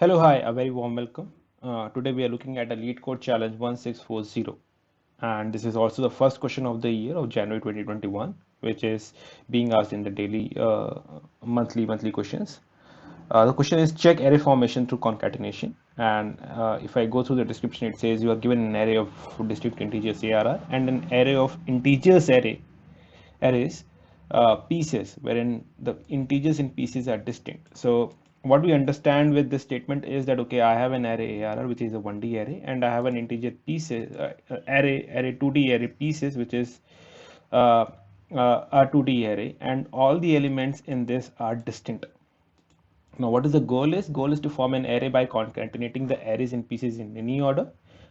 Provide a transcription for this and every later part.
Hello, hi, a very warm welcome. Today we are looking at a LeetCode Code Challenge 1640, and this is also the first question of the year of January 2021, which is being asked in the daily monthly questions. The question is check array formation through concatenation, and if I go through the description, it says you are given an array of distinct integers ARR and an array of integers arrays pieces wherein the integers in pieces are distinct. So what we understand with this statement is that okay, I have an array ARR which is a 1D array, and I have an integer pieces array 2D array pieces which is a 2D array, and all the elements in this are distinct. Now, what is the goal is? Goal is to form an array by concatenating the arrays in pieces in any order.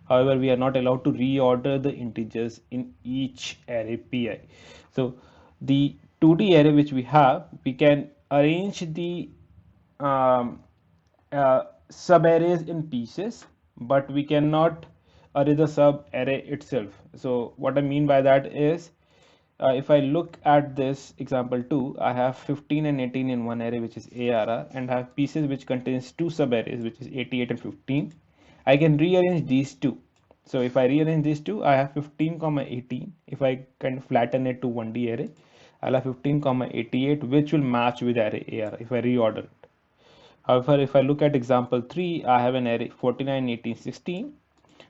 However, we are not allowed to reorder the integers in each array pi. So the 2D array which we have, we can arrange the um, sub arrays in pieces, but we cannot array the sub array itself. So what I mean by that is if I look at this example 2, I have 15 and 18 in one array which is ARR, and I have pieces which contains two sub arrays which is 88 and 15. I can rearrange these two. So if I rearrange these two, I have 15 comma 18. If I kind of flatten it to 1D array, I'll have 15 comma 88 which will match with array ARR if I reorder it. However, if I look at example 3, I have an array 49, 18, 16,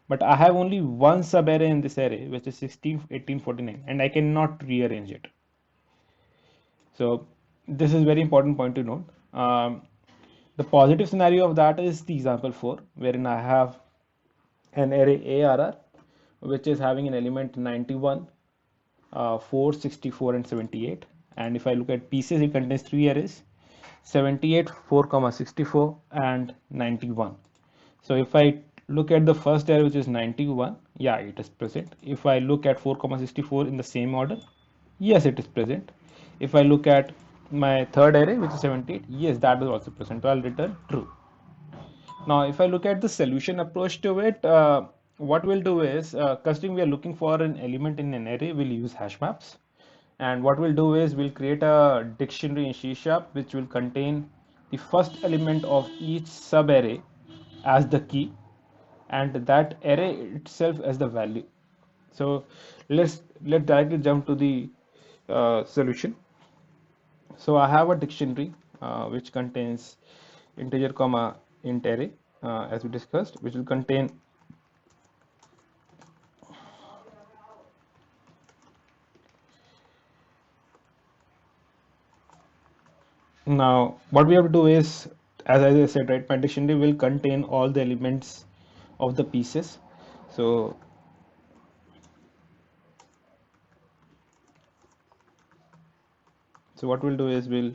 but I have only one subarray in this array, which is 16, 18, 49, and I cannot rearrange it. So this is very important point to note. The positive scenario of that is the example 4, wherein I have an array ARR, which is having an element 91, 4, 64, and 78. And if I look at pieces, it contains three arrays, 78, 4, 64, and 91. So if I look at the first array, which is 91, yeah, it is present. If I look at 4, 64 in the same order, yes, it is present. If I look at my third array, which is 78, yes, that is also present. So I'll return true. Now, if I look at the solution approach to it, what we'll do is, considering we are looking for an element in an array, we'll use hash maps. And what we'll do is we'll create a dictionary in C# which will contain the first element of each subarray as the key, and that array itself as the value. So let's directly jump to the solution. So I have a dictionary which contains integer comma int array as we discussed, which will contain now what we have to do is, as I said, right, my dictionary will contain all the elements of the pieces. So what we'll do is we'll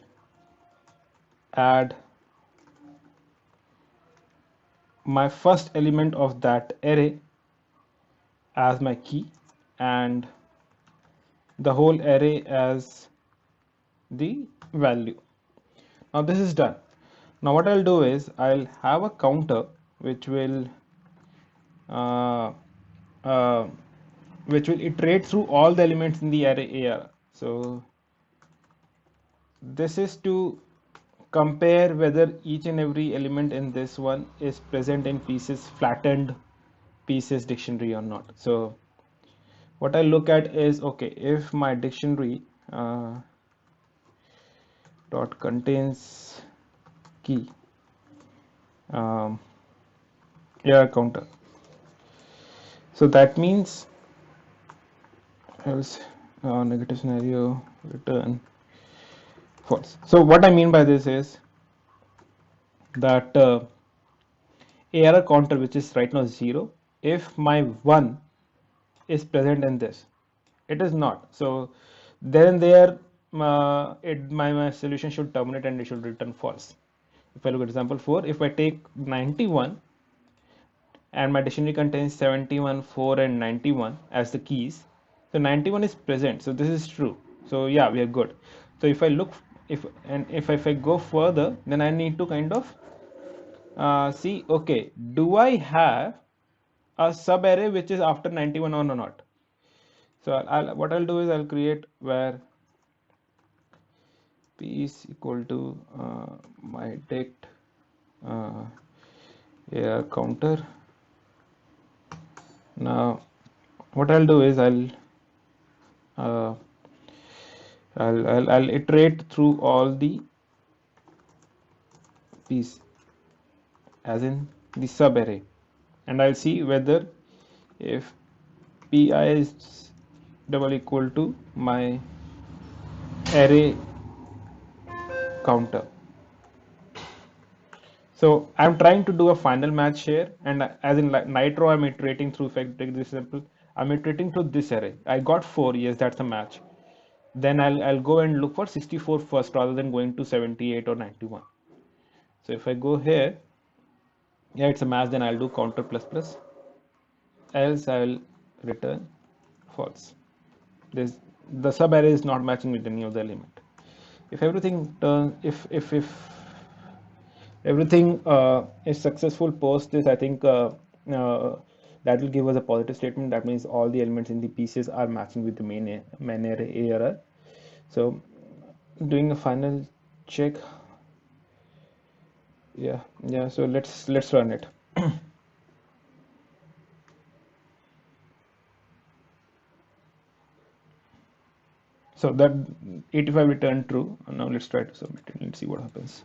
add my first element of that array as my key, and the whole array as the value. Now this is done. Now what I'll do is I'll have a counter which will uh, uh, iterate through all the elements in the array AR. So this is to compare whether each and every element in this one is present in pieces flattened pieces dictionary or not. So what I look at is, okay, if my dictionary dot contains key counter, so that means else negative scenario return false. So what I mean by this is that ARR counter, which is right now 0, if my 1 is present in this, it is not. So then there my solution should terminate and it should return false. If I look at example 4, if I take 91 and my dictionary contains 71, 4, and 91 as the keys, so 91 is present, so this is true. So yeah, we are good. So if I look, if I go further, then I need to kind of see, okay, do I have a sub array which is after 91 or not? So what I'll do is I'll create where p is equal to my dict here counter. Now what I'll do is uh, I'll iterate through all the piece as in the sub array, and I'll see whether if pi is double equal to my array counter. So I'm trying to do a final match here, and as in like Nitro, I'm iterating through. If I take this example, I'm iterating through this array. I got 4, yes, that's a match. Then I'll go and look for 64 first rather than going to 78 or 91. So if I go here, yeah, it's a match. Then I'll do counter plus plus. Else I'll return false. This the sub array is not matching with any of the element. If everything turns, if everything is successful post this, I think uh, that will give us a positive statement. That means all the elements in the pieces are matching with the main array ARR. So doing a final check. Yeah, so let's run it. So that 85 returned true. Now let's try to submit it. Let's see what happens.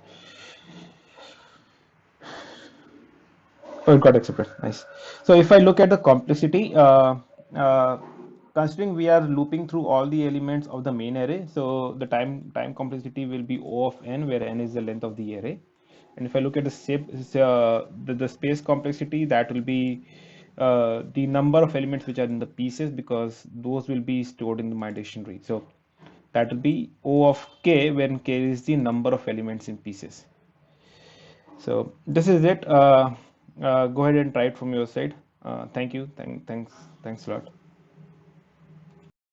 Oh, it got accepted. Nice. So if I look at the complexity, uh, considering we are looping through all the elements of the main array, so the time complexity will be O of n, where n is the length of the array. And if I look at the space complexity, that will be the number of elements which are in the pieces, because those will be stored in my dictionary. So that will be O of k, when k is the number of elements in pieces. So this is it. Go ahead and try it from your side. Thank you. Thanks a lot.